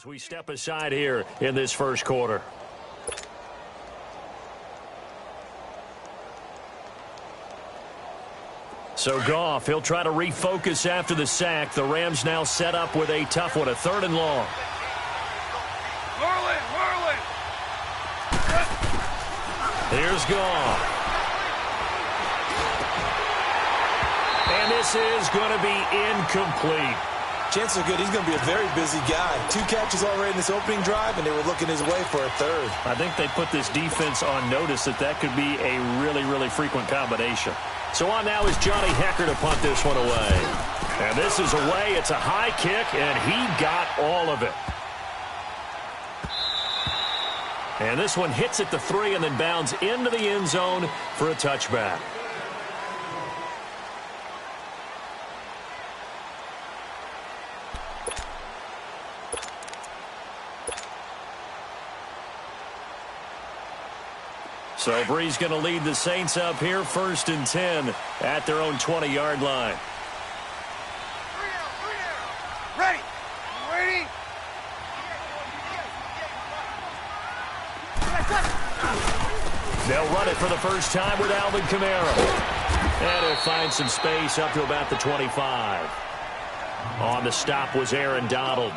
As we step aside here in this first quarter. So Goff, he'll try to refocus after the sack. The Rams now set up with a tough one, a 3rd and long. Merlin! Here's Goff. And this is going to be incomplete. Chances are good he's going to be a very busy guy. 2 catches already in this opening drive, and they were looking his way for a 3rd. I think they put this defense on notice that could be a really, really frequent combination. So on now is Johnny Hecker to punt this one away. And this is away. It's a high kick, and he got all of it. And this one hits at the 3 and then bounds into the end zone for a touchback. So Brees going to lead the Saints up here, 1st and 10 at their own 20-yard line. Ready! Ready! They'll run it for the first time with Alvin Kamara. And he'll find some space up to about the 25. On the stop was Aaron Donald.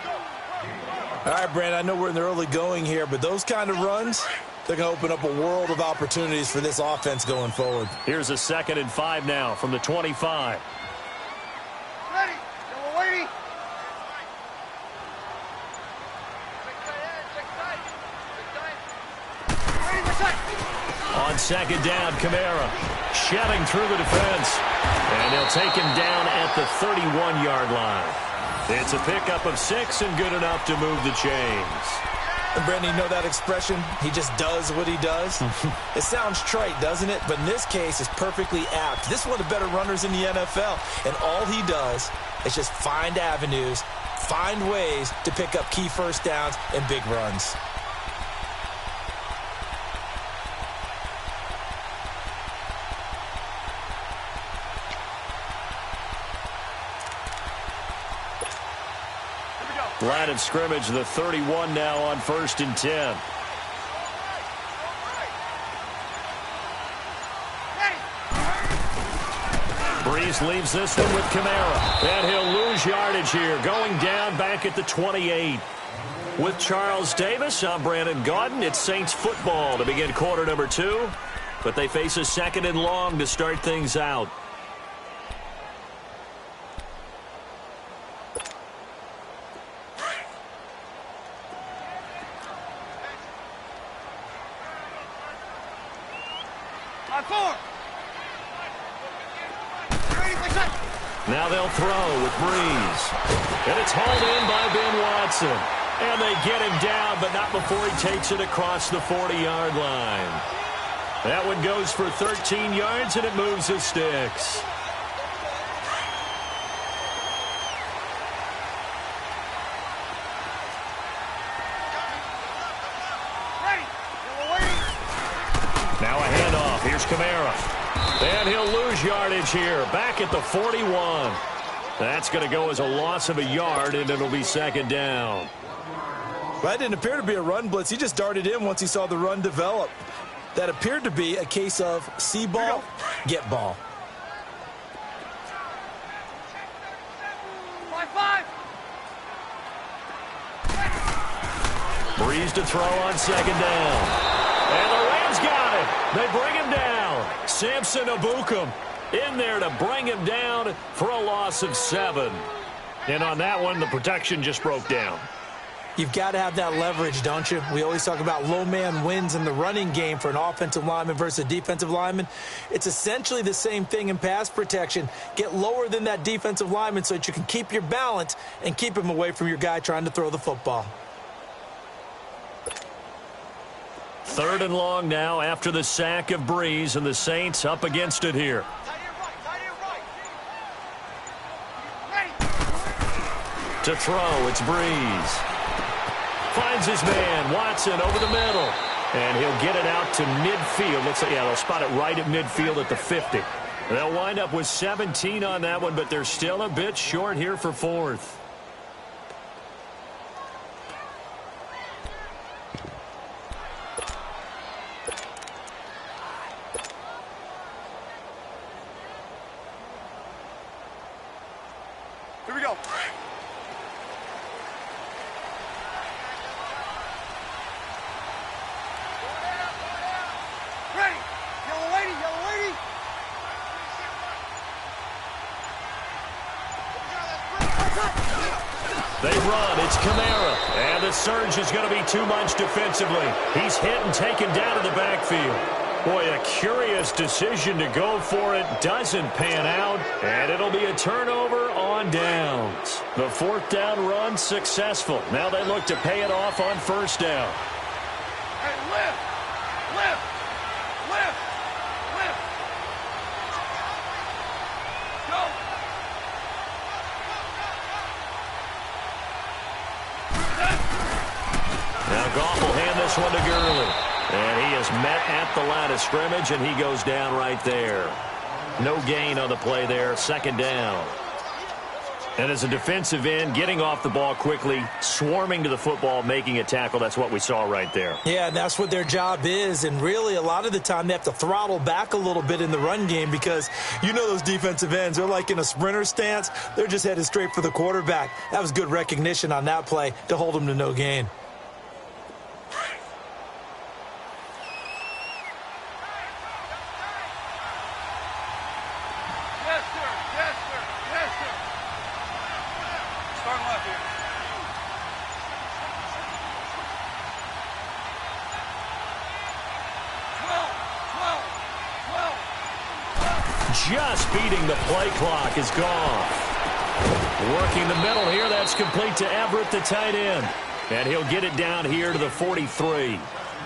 All right, Brandon, I know we're in the early going here, but those kind of runs, they're going to open up a world of opportunities for this offense going forward. Here's a 2nd and 5 now from the 25. Ready! We're waiting! On 2nd down, Kamara shoving through the defense. And they'll take him down at the 31-yard line. It's a pickup of 6 and good enough to move the chains. And Brandon, you know that expression? He just does what he does. It sounds trite, doesn't it? But in this case, it's perfectly apt. This is one of the better runners in the NFL. And all he does is just find avenues, find ways to pick up key first downs and big runs. Line of scrimmage, the 31 now on 1st and 10. Brees leaves this one with Kamara. And he'll lose yardage here, going down back at the 28. With Charles Davis, I'm Brandon Gaudin. It's Saints football to begin quarter number 2. But they face a 2nd and long to start things out. Now they'll throw with Brees. And it's hauled in by Ben Watson. And they get him down, but not before he takes it across the 40-yard line. That one goes for 13 yards, and it moves the sticks. Now a handoff. Here's Kamara. And he'll lose yardage here, back at the 41. That's going to go as a loss of a yard, and it'll be 2nd down. Well, that didn't appear to be a run blitz. He just darted in once he saw the run develop. That appeared to be a case of see ball, get ball. 5-5. Brees to throw on 2nd down. And the Rams got it. They bring him down. Samson Abukum in there to bring him down for a loss of 7. And on that one, the protection just broke down. You've got to have that leverage, don't you? We always talk about low man wins in the running game for an offensive lineman versus a defensive lineman. It's essentially the same thing in pass protection. Get lower than that defensive lineman so that you can keep your balance and keep him away from your guy trying to throw the football. 3rd and long now after the sack of Brees, and the Saints up against it here. To throw, it's Brees. Finds his man, Watson, over the middle. And he'll get it out to midfield. Looks like, yeah, they'll spot it right at midfield at the 50. They'll wind up with 17 on that one, but they're still a bit short here for 4th. They run. It's Kamara. And the surge is going to be too much defensively. He's hit and taken down in the backfield. Boy, a curious decision to go for it. Doesn't pan out. And it'll be a turnover on downs. The fourth down run successful. Now they look to pay it off on first down. Hey, lift! Lift! Lift! Lift! Go! Now Goff will hand this one to Gurley. And he is met at the line of scrimmage, and he goes down right there. No gain on the play there, second down. And as a defensive end, getting off the ball quickly, swarming to the football, making a tackle, that's what we saw right there. Yeah, and that's what their job is. And really, a lot of the time, they have to throttle back a little bit in the run game because you know those defensive ends, they're like in a sprinter stance. They're just headed straight for the quarterback. That was good recognition on that play to hold them to no gain. Just beating the play clock is gone. Working the middle here. That's complete to Everett, the tight end. And he'll get it down here to the 43.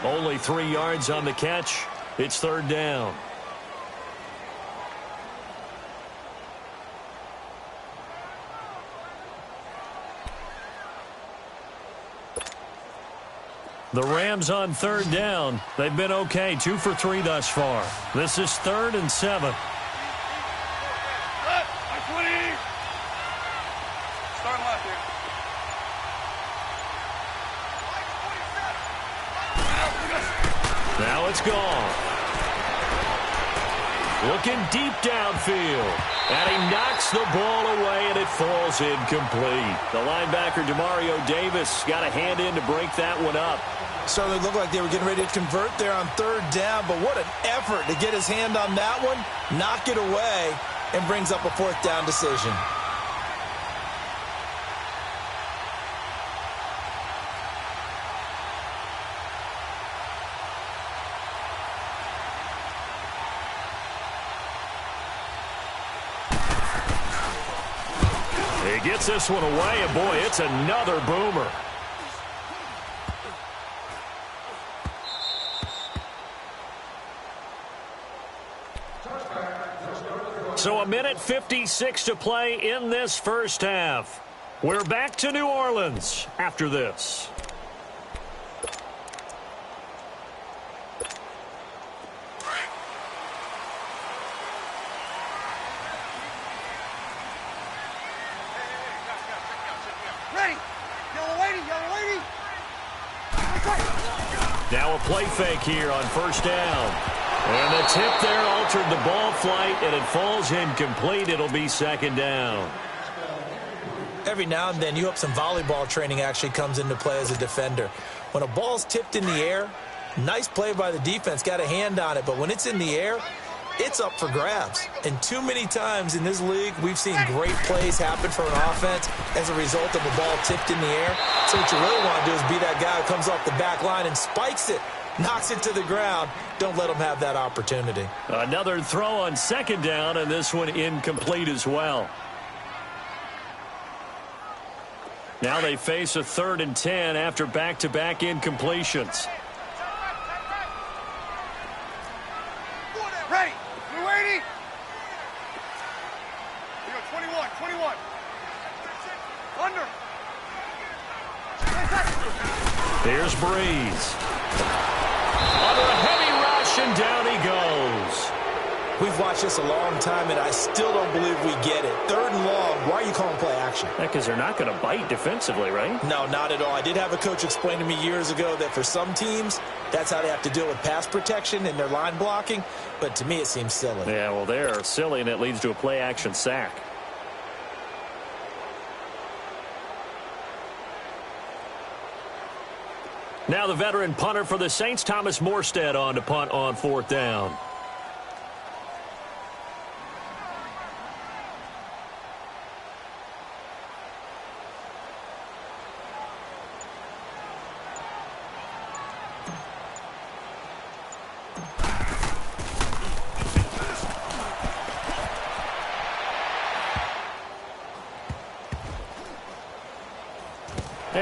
Only 3 yards on the catch. It's third down. The Rams on third down. They've been okay. 2 for 3 thus far. This is 3rd and 7. Now it's gone. Looking deep downfield. And he knocks the ball away, and it falls incomplete. The linebacker, Demario Davis, got a hand in to break that one up. Certainly looked like they were getting ready to convert there on third down, but what an effort to get his hand on that one, knock it away, and brings up a fourth down decision. He gets this one away, and boy, it's another boomer. So 1:56 to play in this first half. We're back to New Orleans after this. Now a play fake here on first down. And the tip there altered the ball flight, and it falls incomplete. It'll be second down. Every now and then, you hope some volleyball training actually comes into play as a defender. When a ball's tipped in the air, nice play by the defense, got a hand on it. But when it's in the air, it's up for grabs. And too many times in this league, we've seen great plays happen for an offense as a result of a ball tipped in the air. So what you really want to do is be that guy who comes off the back line and spikes it, knocks it to the ground. Don't let them have that opportunity. Another throw on second down, and this one incomplete as well. Now they face a 3rd and 10 after back-to-back incompletions. Ready. You ready? We go 21. Under. Here's Breeze. Under a heavy rush, and down he goes. We've watched this a long time, and I still don't believe we get it. 3rd and long, why are you calling play action? Because they're not going to bite defensively, right? No, not at all. I did have a coach explain to me years ago that for some teams, that's how they have to deal with pass protection and their line blocking. But to me, it seems silly. Yeah, well, they're silly, and it leads to a play action sack. Now the veteran punter for the Saints, Thomas Morstead, on to punt on 4th down.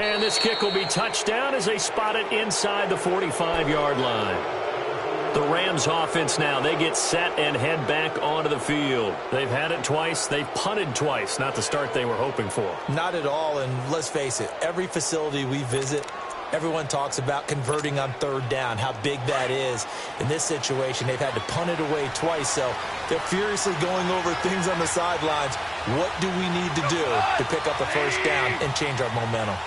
And this kick will be touched down as they spot it inside the 45-yard line. The Rams offense now, they get set and head back onto the field. They've had it twice. They've punted twice. Not the start they were hoping for. Not at all, and let's face it, every facility we visit, everyone talks about converting on third down, how big that is. In this situation, they've had to punt it away twice, so they're furiously going over things on the sidelines. What do we need to do to pick up a first down and change our momentum?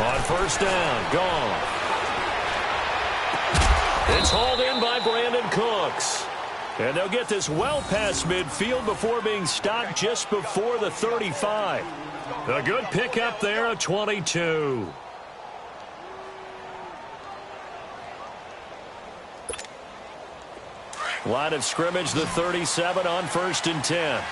On first down, gone. It's hauled in by Brandon Cooks. And they'll get this well past midfield before being stopped just before the 35. A good pickup there of 22. Line of scrimmage, the 37 on 1st and 10.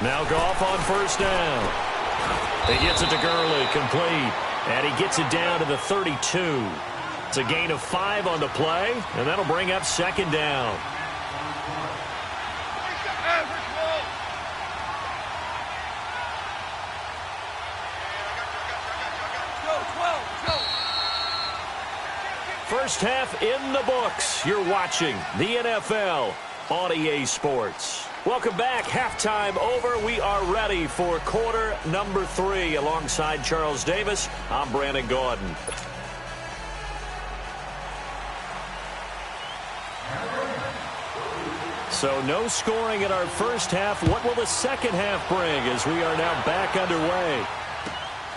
Now Goff on first down. He gets it to Gurley, complete. And he gets it down to the 32. It's a gain of 5 on the play, and that'll bring up second down. First half in the books. You're watching the NFL on EA Sports. Welcome back. Halftime over. We are ready for quarter number 3. Alongside Charles Davis, I'm Brandon Gaudin. So no scoring in our first half. What will the second half bring as we are now back underway?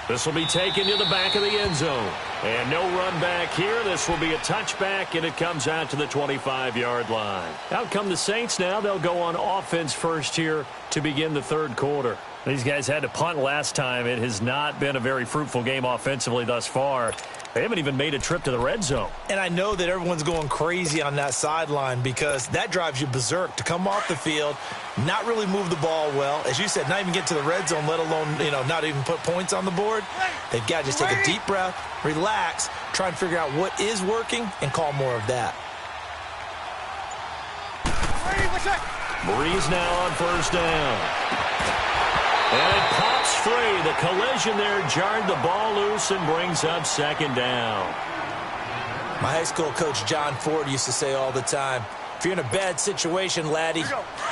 This will be taken to the back of the end zone. And no run back here. This will be a touchback, and it comes out to the 25-yard line. Out come the Saints now. They'll go on offense first here to begin the third quarter. These guys had to punt last time. It has not been a very fruitful game offensively thus far. They haven't even made a trip to the red zone. And I know that everyone's going crazy on that sideline because that drives you berserk to come off the field, not really move the ball well. As you said, not even get to the red zone, let alone, not even put points on the board. They've got to just take a deep breath, relax, try and figure out what is working, and call more of that. Breeze now on first down. And it pops free. The collision there jarred the ball loose and brings up second down. My high school coach, John Ford, used to say all the time, if you're in a bad situation, laddie,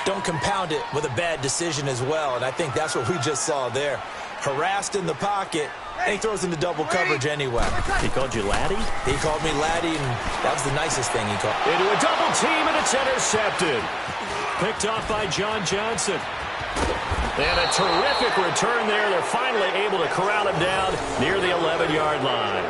don't compound it with a bad decision as well. And I think that's what we just saw there. Harassed in the pocket, and he throws into double coverage anyway. He called you laddie? He called me laddie, and that was the nicest thing he called. Into a double team, and it's intercepted. Picked off by John Johnson. And a terrific return there. They're finally able to corral him down near the 11-yard line.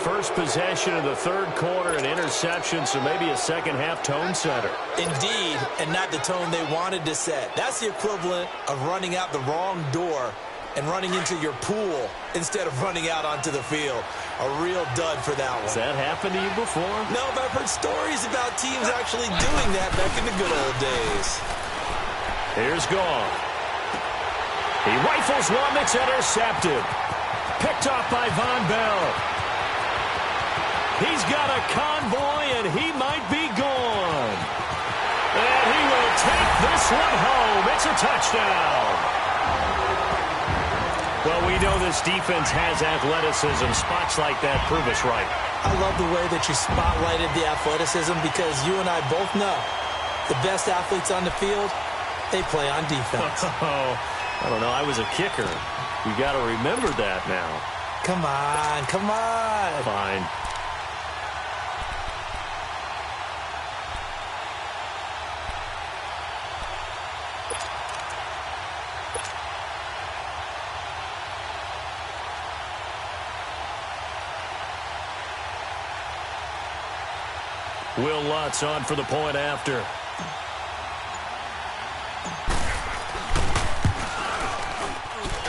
First possession of the third quarter, an interception, so maybe a second-half tone setter. Indeed, and not the tone they wanted to set. That's the equivalent of running out the wrong door and running into your pool instead of running out onto the field. A real dud for that one. Has that happened to you before? No, but I've heard stories about teams actually doing that back in the good old days. Here's Goff. He rifles one that's intercepted. Picked off by Von Bell. He's got a convoy, and he might be gone. And he will take this one home. It's a touchdown. Well, we know this defense has athleticism. Spots like that prove us right. I love the way that you spotlighted the athleticism because you and I both know the best athletes on the field, they play on defense. I don't know. I was a kicker. You got to remember that now. Come on, come on. Fine. Will Lutz on for the point after.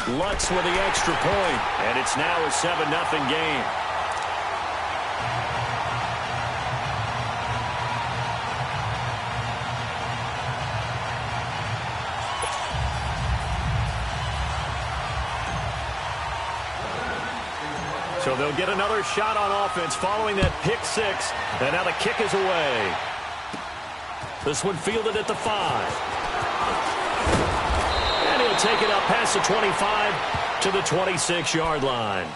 Lutz with the extra point, and it's now a 7-0 game. So they'll get another shot on offense following that pick six. And now the kick is away. This one fielded at the 5. And he'll take it up past the 25 to the 26-yard line.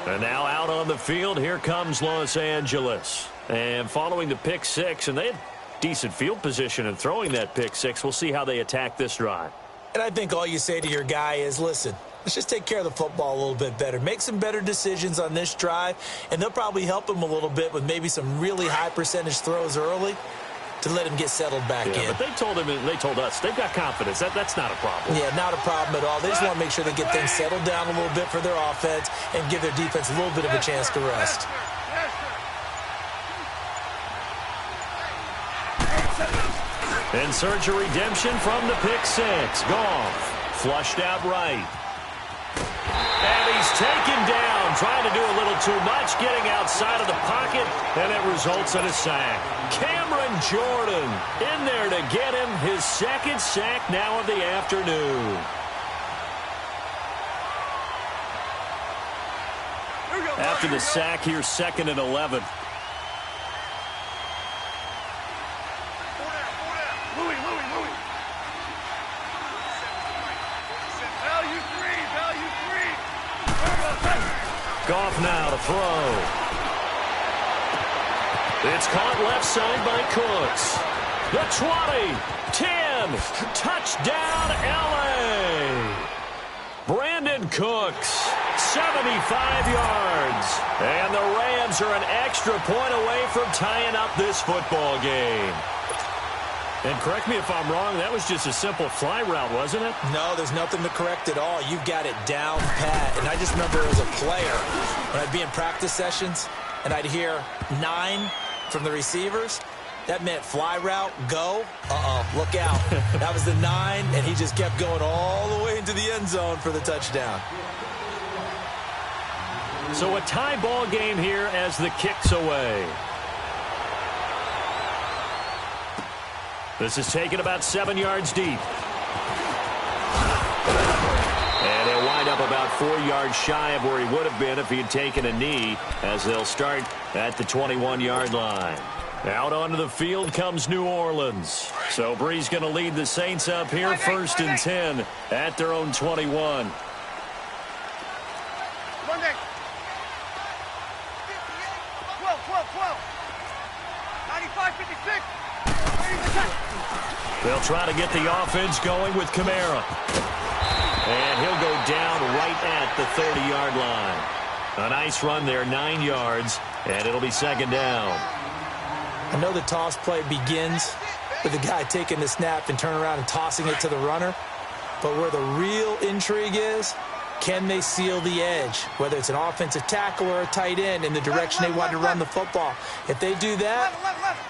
And now out on the field, here comes Los Angeles. And following the pick six, and they had decent field position in throwing that pick six. We'll see how they attack this drive. And I think all you say to your guy is, listen, let's just take care of the football a little bit better. Make some better decisions on this drive, and they'll probably help him a little bit with maybe some really high percentage throws early to let him get settled back in. But they told him, and they told us, they've got confidence. That's not a problem. Yeah, not a problem at all. They just want to make sure they get things settled down a little bit for their offense and give their defense a little bit of a chance to rest. In search of redemption from the pick six. Goff flushed out right. And he's taken down, trying to do a little too much, getting outside of the pocket, and it results in a sack. Cameron Jordan in there to get him his second sack now of the afternoon. After the sack, here's 2nd and 11. Goff now to throw. It's caught left side by Cooks. The 20, 10, touchdown LA. Brandon Cooks, 75 yards. And the Rams are an extra point away from tying up this football game. And correct me if I'm wrong, that was just a simple fly route, wasn't it? No, there's nothing to correct at all. You've got it down pat. And I just remember as a player, when I'd be in practice sessions, and I'd hear 9 from the receivers, that meant fly route, go. Look out. That was the 9, and he just kept going all the way into the end zone for the touchdown. So a tie ball game here as the kick's away. This is taken about 7 yards deep. And he'll wind up about 4 yards shy of where he would have been if he had taken a knee, as they'll start at the 21-yard line. Out onto the field comes New Orleans. So Bree's going to lead the Saints up here, 1st and 10 at their own 21. Monday. 12, 95, 56. They'll try to get the offense going with Kamara. And he'll go down right at the 30-yard line. A nice run there, 9 yards, and it'll be 2nd down. I know the toss play begins with the guy taking the snap and turning around and tossing it to the runner. But where the real intrigue is, can they seal the edge, whether it's an offensive tackle or a tight end, in the direction they want to run the football? If they do that,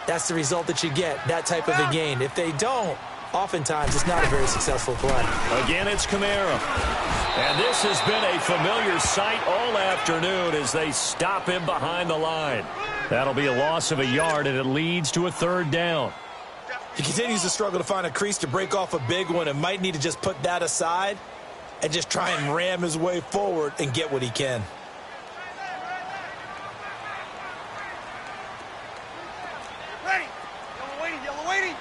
that's the result that you get, that type of a gain. If they don't, oftentimes it's not a very successful play. Again, it's Kamara. And this has been a familiar sight all afternoon as they stop him behind the line. That'll be a loss of a yard, and it leads to a 3rd down. He continues to struggle to find a crease to break off a big one and might need to just put that aside and just try and ram his way forward and get what he can. Ready. Yellow waiting.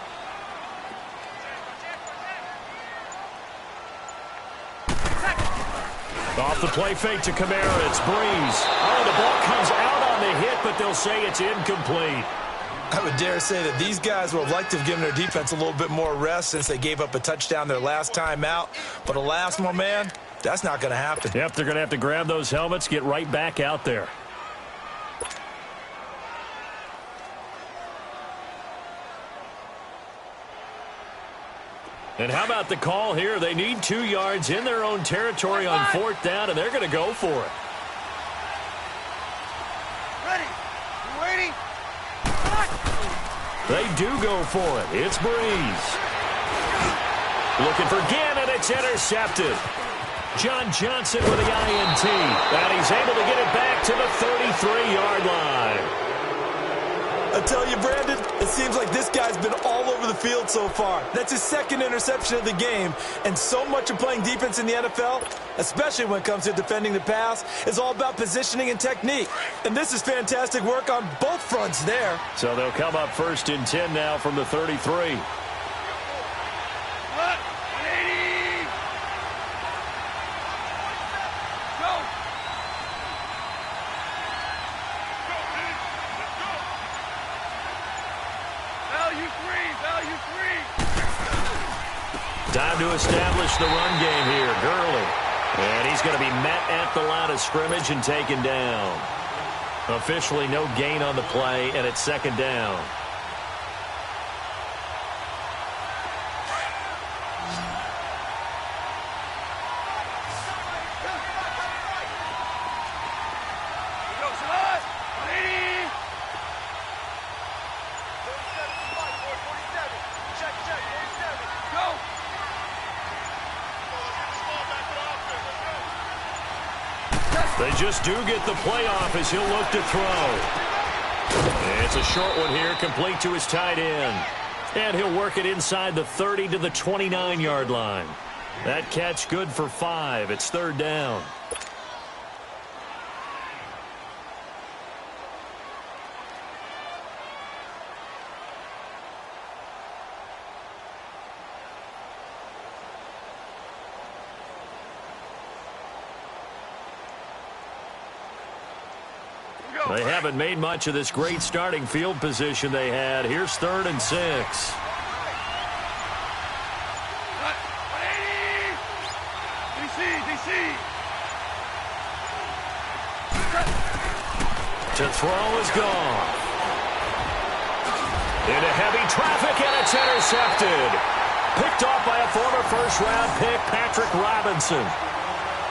Off the play fake to Kamara, it's Breeze. Oh, the ball comes out on the hit, but they'll say it's incomplete. I would dare say that these guys would have liked to have given their defense a little bit more rest since they gave up a touchdown their last time out. But alas, my man, that's not going to happen. Yep, they're going to have to grab those helmets, get right back out there. And how about the call here? They need 2 yards in their own territory on 4th down, and they're going to go for it. Ready. You waiting? They do go for it. It's Breeze. Looking for Gann, and it's intercepted. John Johnson with the INT. And he's able to get it back to the 33-yard line. I tell you, Brandon, it seems like this guy's been all over the field so far. That's his second interception of the game. And so much of playing defense in the NFL, especially when it comes to defending the pass, is all about positioning and technique. And this is fantastic work on both fronts there. So they'll come up 1st and 10 now from the 33. Time to establish the run game here. Gurley. And he's going to be met at the line of scrimmage and taken down. Officially no gain on the play, and it's 2nd down. They just do get the playoff as he'll look to throw. And it's a short one here, complete to his tight end. And he'll work it inside the 30 to the 29-yard line. That catch good for 5. It's 3rd down. They haven't made much of this great starting field position they had. Here's 3rd and 6. To throw is gone. Into heavy traffic, and it's intercepted. Picked off by a former first-round pick, Patrick Robinson.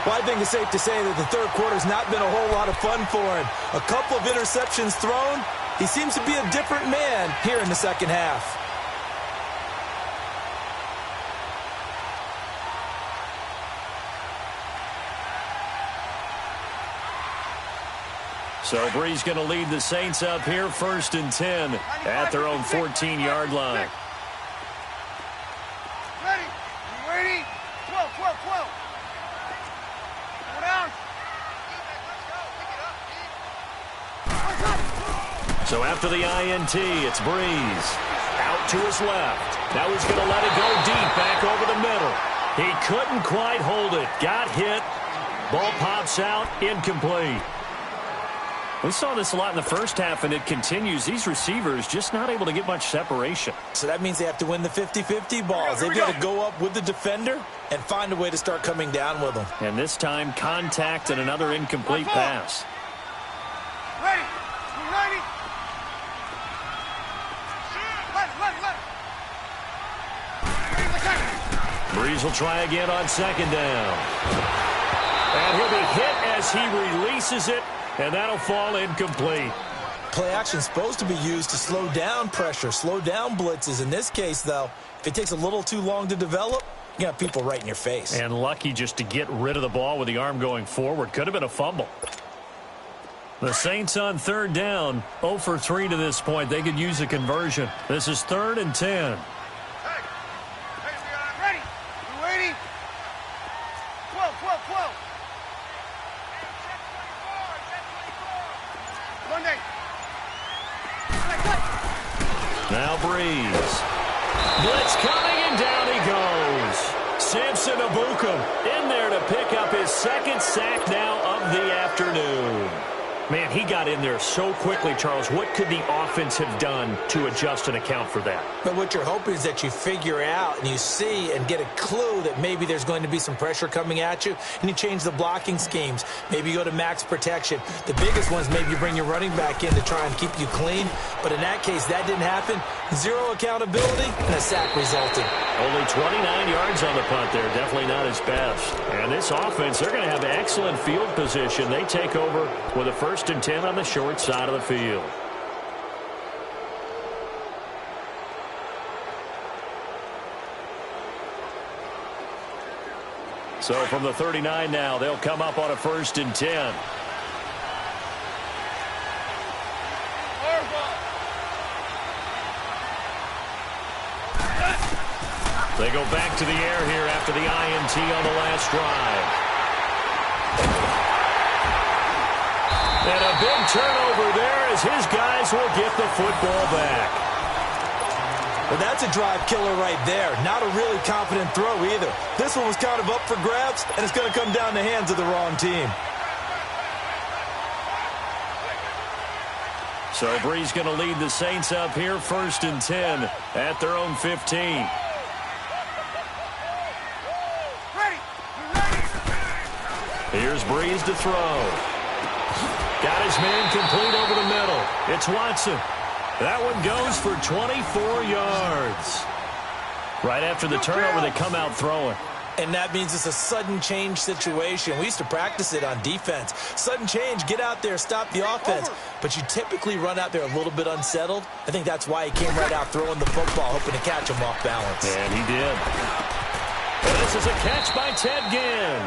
Well, I think it's safe to say that the third quarter's not been a whole lot of fun for him. A couple of interceptions thrown. He seems to be a different man here in the second half. So Bree's going to lead the Saints up here, 1st and 10 at their own 14-yard line. Ready? You ready? 12, 12, 12. Go down. So after the INT, it's Breeze. Out to his left. Now he's going to let it go deep, back over the middle. He couldn't quite hold it. Got hit. Ball pops out, incomplete. We saw this a lot in the first half, and it continues. These receivers just not able to get much separation. So that means they have to win the 50-50 balls. They've got to go up with the defender and find a way to start coming down with them. And this time, contact and another incomplete pass. Ready? You ready? Breeze will try again on 2nd down. And he'll be hit as he releases it. And that'll fall incomplete. Play action is supposed to be used to slow down pressure, slow down blitzes. In this case, though, if it takes a little too long to develop, you got people right in your face. And lucky just to get rid of the ball with the arm going forward. Could have been a fumble. The Saints on 3rd down, 0 for 3 to this point. They could use a conversion. This is 3rd and 10. Ready? You ready? 12, 12, 12. Monday. Now Breeze. Blitz coming, and down he goes. Samson Abukum in there to pick up his 2nd sack now of the afternoon. Man, he got in there so quickly, Charles. What could the offense have done to adjust and account for that? But what you're hoping is that you figure out and you see and get a clue that maybe there's going to be some pressure coming at you, and you change the blocking schemes. Maybe you go to max protection. The biggest ones, maybe you bring your running back in to try and keep you clean. But in that case, that didn't happen. Zero accountability, and a sack resulted. Only 29 yards on the punt there. Definitely not his best. And this offense, they're going to have excellent field position. They take over with a 1st and 10 on the short side of the field. So from the 39 now, they'll come up on a 1st and 10. They go back to the air here after the INT on the last drive. And a big turnover there as his guys will get the football back. Well, that's a drive killer right there. Not a really confident throw either. This one was kind of up for grabs, and it's going to come down the hands of the wrong team. So Bree's going to lead the Saints up here, 1st and 10 at their own 15. Here's Breeze to throw. Got his man complete over the middle. It's Watson. That one goes for 24 yards. Right after the turnover, they come out throwing. And that means it's a sudden change situation. We used to practice it on defense. Sudden change, get out there, stop the offense. But you typically run out there a little bit unsettled. I think that's why he came right out throwing the football, hoping to catch him off balance. And he did. And this is a catch by Ted Ginn.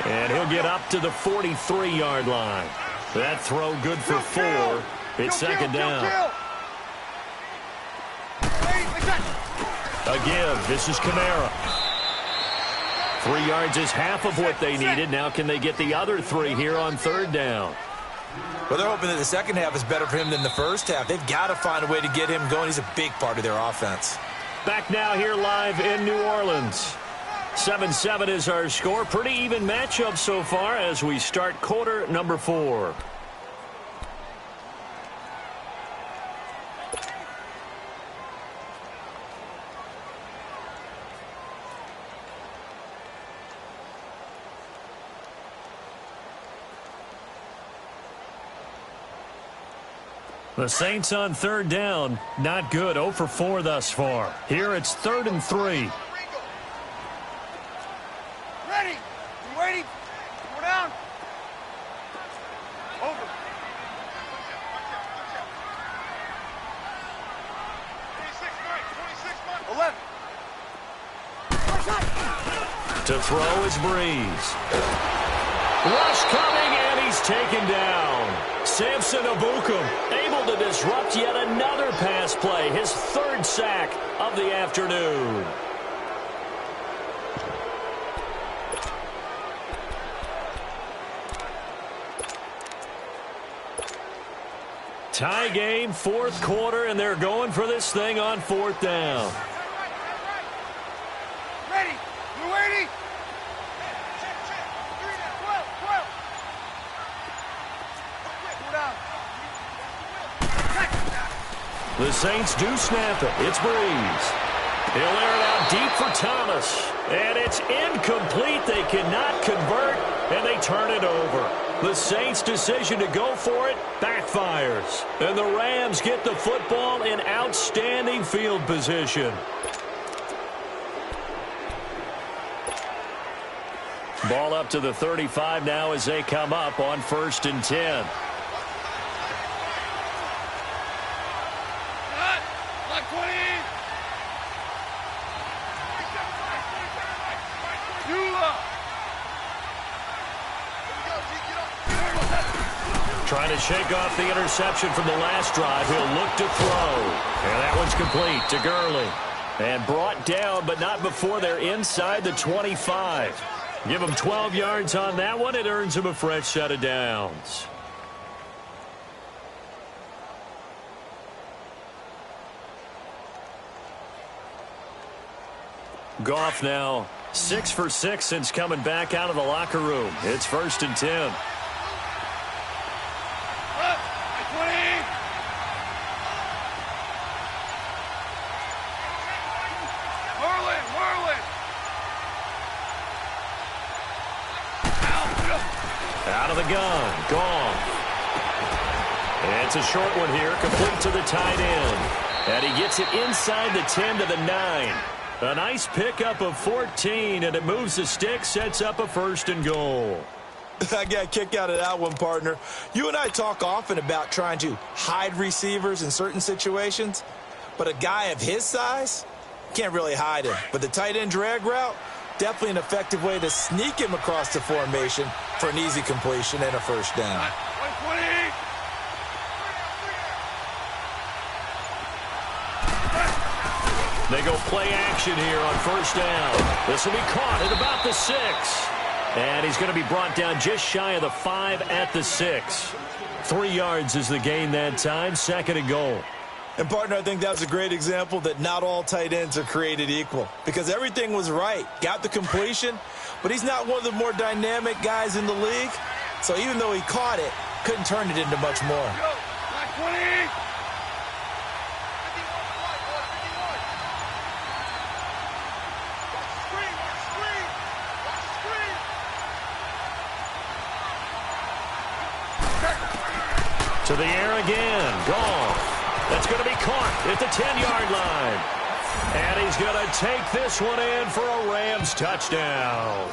And he'll get up to the 43-yard line. That throw good for 4. It's 2nd down. Again, this is Kamara. 3 yards is half of what they needed. Now can they get the other 3 here on 3rd down? Well, they're hoping that the second half is better for him than the first half. They've got to find a way to get him going. He's a big part of their offense. Back now here live in New Orleans. 7-7 is our score. Pretty even matchup so far as we start quarter number 4. The Saints on 3rd down. Not good. 0 for 4 thus far. Here it's 3rd and 3. Ready. You waiting? Go down. Over. 11. To throw is Breeze. Rush coming, and he's taken down. Samson Abukum able to disrupt yet another pass play. His 3rd sack of the afternoon. Tie game, 4th quarter, and they're going for this thing on 4th down. Ready. You waiting? The Saints do snap it. It's Breeze. He'll air it out deep for Thomas. And it's incomplete. They cannot convert, and they turn it over. The Saints' decision to go for it backfires. And the Rams get the football in outstanding field position. Ball up to the 35 now as they come up on 1st and 10. Trying to shake off the interception from the last drive. He'll look to throw. And that one's complete to Gurley. And brought down, but not before they're inside the 25. Give him 12 yards on that one. It earns him a fresh set of downs. Goff now 6 for 6 since coming back out of the locker room. It's 1st and 10. Out of the gun, gone. And it's a short one here, complete to the tight end. And he gets it inside the 10 to the 9. A nice pickup of 14, and it moves the stick, sets up a 1st and goal. I got a kick out of that one, partner. You and I talk often about trying to hide receivers in certain situations, but a guy of his size can't really hide him. But the tight end drag route, Definitely an effective way to sneak him across the formation for an easy completion and a first down. 120. They go play action here on first down. This will be caught at about the 6. And he's going to be brought down just shy of the 5 at the 6. 3 yards is the gain that time, 2nd and goal. And, partner, I think that was a great example that not all tight ends are created equal because everything was right. Got the completion, but he's not one of the more dynamic guys in the league. So even though he caught it, couldn't turn it into much more. 20. To the air again. Goff. That's going to be caught at the 10-yard line. And he's going to take this one in for a Rams touchdown.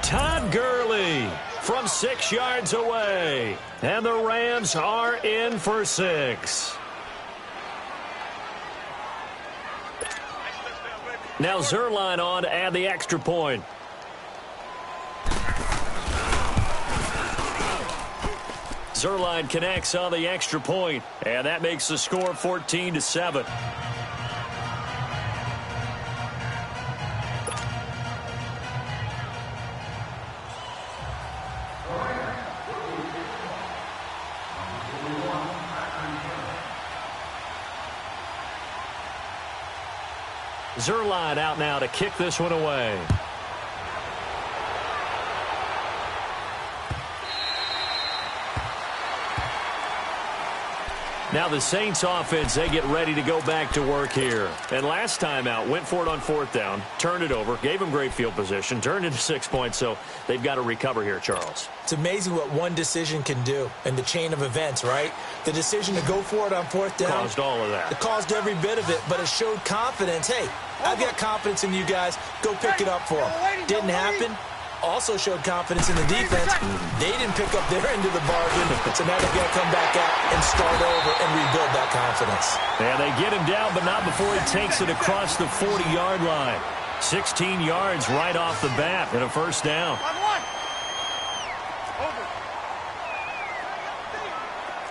Todd Gurley from 6 yards away. And the Rams are in for 6. Now Zerline on to add the extra point. Zerline connects on the extra point, and that makes the score 14-7. Zerline out now to kick this one away. Now the Saints offense, they get ready to go back to work here. And last time out, went for it on 4th down, turned it over, gave them great field position, turned into 6 points, so they've got to recover here, Charles. It's amazing what one decision can do in the chain of events, right? The decision to go for it on 4th down. Caused all of that. It caused every bit of it, but it showed confidence. Hey, I've got confidence in you guys. Go pick it up for them. Didn't happen. Also showed confidence in the defense. They didn't pick up their end of the bargain, so now they've got to come back out and start over and rebuild that confidence. And they get him down, but not before he takes it across the 40-yard line. 16 yards right off the bat and a first down. Over.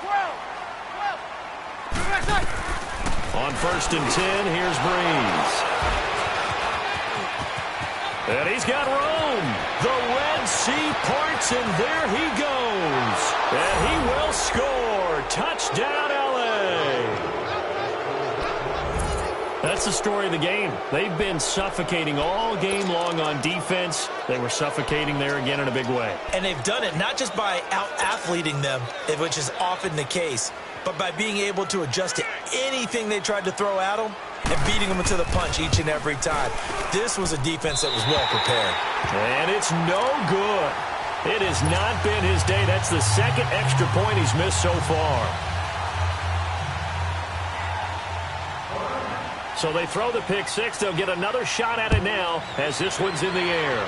12. On 1st and 10, here's Breeze. And he's got room. The Red Sea parts, and there he goes. And he will score. Touchdown, L.A. That's the story of the game. They've been suffocating all game long on defense. They were suffocating there again in a big way. And they've done it not just by out-athleting them, which is often the case, but by being able to adjust to anything they tried to throw at them and beating them to the punch each and every time. This was a defense that was well prepared. And it's no good. It has not been his day. That's the 2nd extra point he's missed so far. So they throw the pick 6. They'll get another shot at it now as this one's in the air.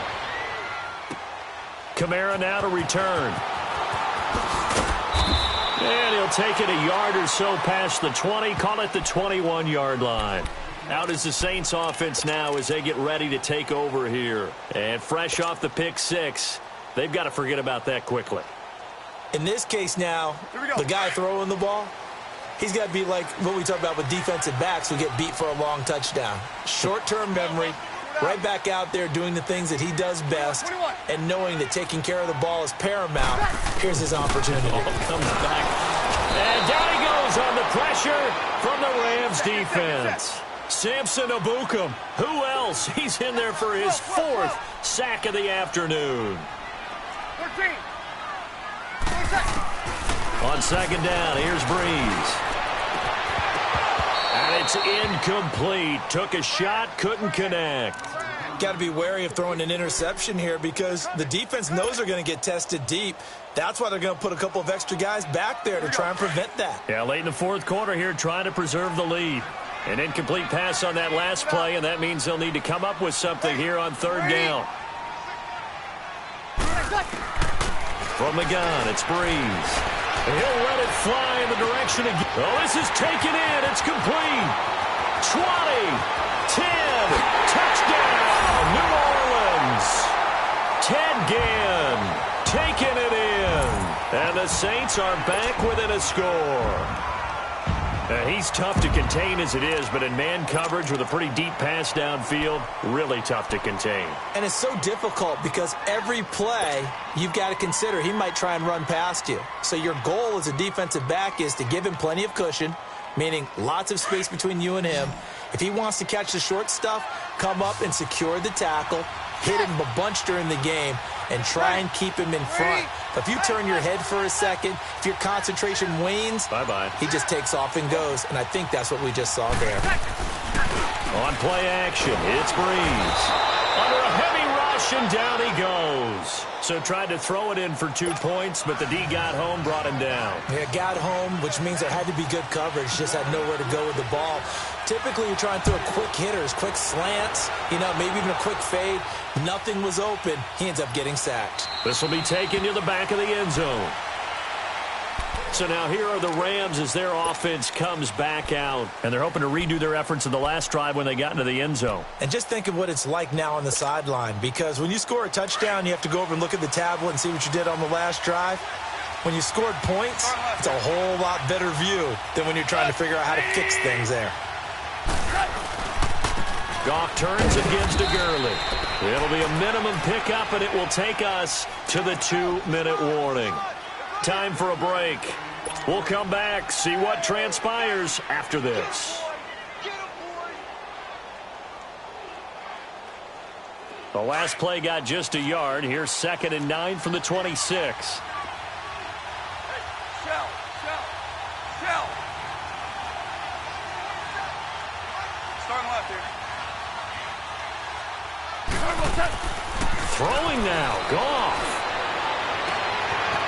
Kamara now to return. And he'll take it a yard or so past the 20, call it the 21-yard line. Out is the Saints offense now as they get ready to take over here. And fresh off the pick 6, they've got to forget about that quickly. In this case now, the guy throwing the ball, he's got to be like what we talk about with defensive backs who get beat for a long touchdown. Short-term memory, right back out there doing the things that he does best, and knowing that taking care of the ball is paramount. Here's his opportunity. Comes back. And down he goes on the pressure from the Rams defense. Samson Ebukam. Who else? He's in there for his 4th sack of the afternoon. 13. On 2nd down, here's Breeze. And it's incomplete. Took a shot, couldn't connect. Got to be wary of throwing an interception here because the defense knows they're going to get tested deep. That's why they're going to put a couple of extra guys back there to try and prevent that. Yeah, late in the 4th quarter here, trying to preserve the lead. An incomplete pass on that last play, and that means they'll need to come up with something here on 3rd down. From the gun, it's Breeze. He'll let it fly in the direction of... Oh, this is taken in. It's complete. 20, 10, touchdown, New Orleans. the Saints are back within a score. He's tough to contain as it is, but in man coverage with a pretty deep pass downfield, really tough to contain. And it's so difficult because every play you've got to consider he might try and run past you. So your goal as a defensive back is to give him plenty of cushion, meaning lots of space between you and him. If he wants to catch the short stuff, come up and secure the tackle, hit him a bunch during the game, and try and keep him in front. But if you turn your head for a second, if your concentration wanes, bye-bye, he just takes off and goes, and I think that's what we just saw there. On play action, it's Breeze. Under a heavy rush, and down he goes. So tried to throw it in for 2 points, but the D got home, brought him down. Yeah, got home, which means there had to be good coverage, just had nowhere to go with the ball. Typically, you're trying to throw quick hitters, quick slants, maybe even a quick fade. Nothing was open. He ends up getting sacked. This will be taken to the back of the end zone. So now here are the Rams as their offense comes back out. And they're hoping to redo their efforts in the last drive when they got into the end zone. And just think of what it's like now on the sideline. Because when you score a touchdown, you have to go over and look at the tablet and see what you did on the last drive. When you scored points, it's a whole lot better view than when you're trying to figure out how to fix things there. Goff turns and gives to Gurley. It'll be a minimum pickup, and it will take us to the 2-minute warning. Time for a break. We'll come back, see what transpires after this. The last play got just a yard. Here's 2nd and 9 from the 26. Throwing now, Goff.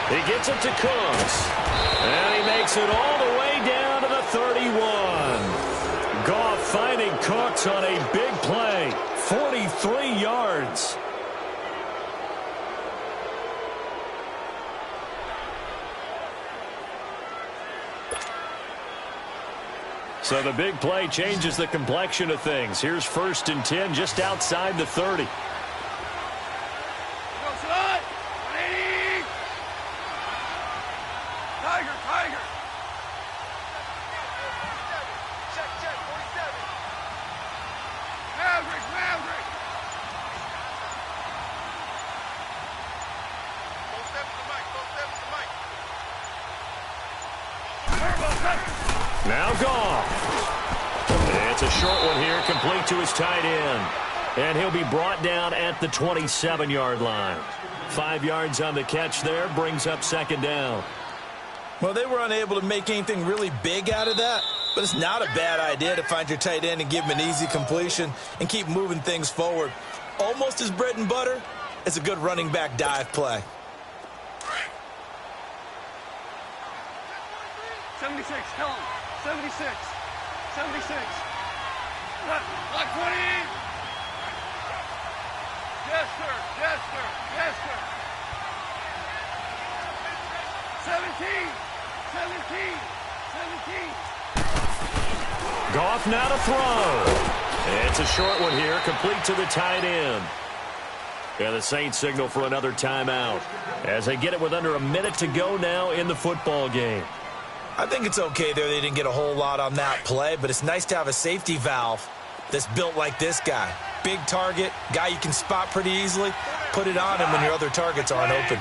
He gets it to Cooks. And he makes it all the way down to the 31. Goff finding Cooks on a big play. 43 yards. So the big play changes the complexion of things. Here's 1st and 10 just outside the 30. Now Goff. It's a short one here, complete to his tight end. And he'll be brought down at the 27-yard line. 5 yards on the catch there, brings up 2nd down. Well, they were unable to make anything really big out of that, but it's not a bad idea to find your tight end and give him an easy completion and keep moving things forward. Almost as bread and butter as a good running back dive play. 76, tell him. 76. 76. Like 20. Yes, sir. Yes, sir. Yes, sir. 17. 17. 17. Goff now to throw. It's a short one here, complete to the tight end. And the Saints signal for another timeout as they get it with under a minute to go now in the football game. I think it's okay there. They didn't get a whole lot on that play, but it's nice to have a safety valve that's built like this guy. Big target, guy you can spot pretty easily. Put it on him when your other targets aren't open.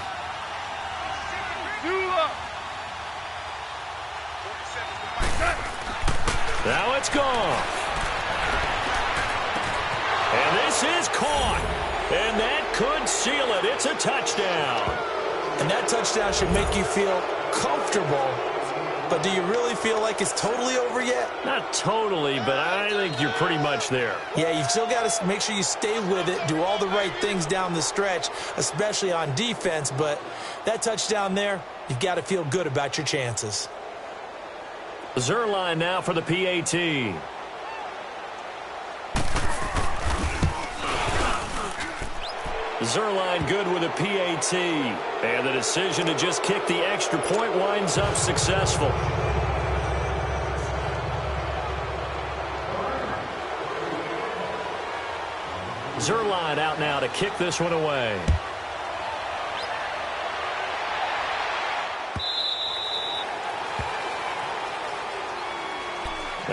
Now it's gone. And this is caught. And that could seal it. It's a touchdown. And that touchdown should make you feel comfortable. But do you really feel like it's totally over yet? Not totally, but I think you're pretty much there. Yeah, you've still got to make sure you stay with it, do all the right things down the stretch, especially on defense. But that touchdown there, you've got to feel good about your chances. Zerline now for the PAT. Zerline good with a PAT. And the decision to just kick the extra point winds up successful. Zerline out now to kick this one away.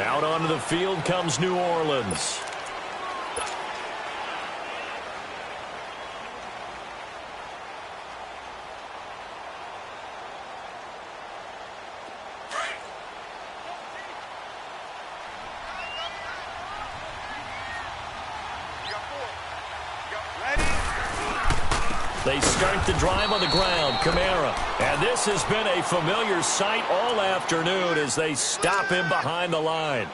Out onto the field comes New Orleans. They start the drive on the ground. Kamara. And this has been a familiar sight all afternoon as they stop him behind the line.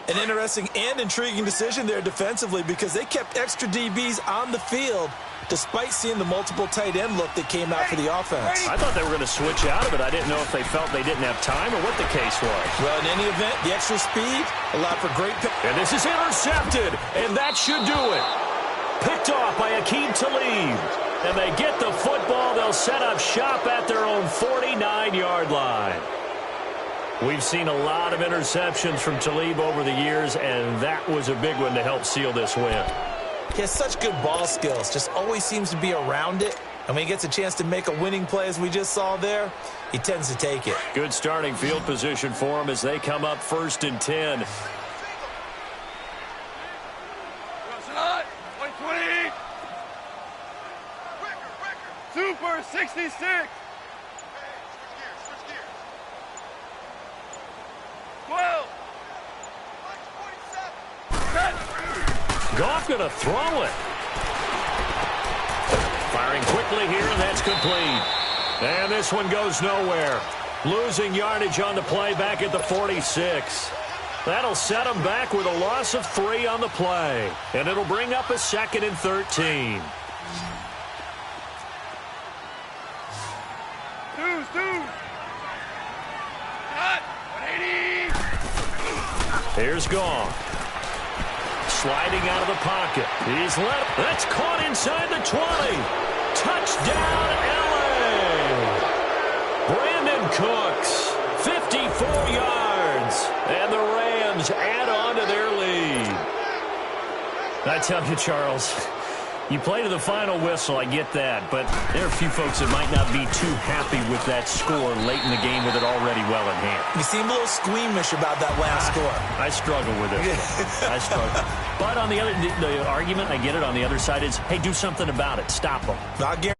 An interesting and intriguing decision there defensively because they kept extra DBs on the field despite seeing the multiple tight end look that came out for the offense. I thought they were going to switch out of it. I didn't know if they felt they didn't have time or what the case was. Well, in any event, the extra speed allowed for great pick. And this is intercepted, and that should do it. Picked off by Akeem Talib. And they get the football. They'll set up shop at their own 49-yard line. We've seen a lot of interceptions from Talib over the years, and that was a big one to help seal this win. He has such good ball skills, just always seems to be around it. And when he gets a chance to make a winning play, as we just saw there, he tends to take it. Good starting field position for him as they come up 1st and 10. Super 66. Switch gears. 12. 47. Goff going to throw it. Firing quickly here, and that's complete. And this one goes nowhere. Losing yardage on the play back at the 46. That'll set them back with a loss of 3 on the play. And it'll bring up a 2nd and 13. Here's Goff. Sliding out of the pocket. He's let. That's caught inside the 20. Touchdown, L.A. Brandon Cooks, 54 yards. And the Rams add on to their lead. I tell you, Charles, you play to the final whistle, I get that, but there are a few folks that might not be too happy with that score late in the game with it already well in hand. You seem a little squeamish about that last score. I struggle with it. I struggle. But on the argument, I get it, on the other side is, hey, do something about it. Stop them. I guarantee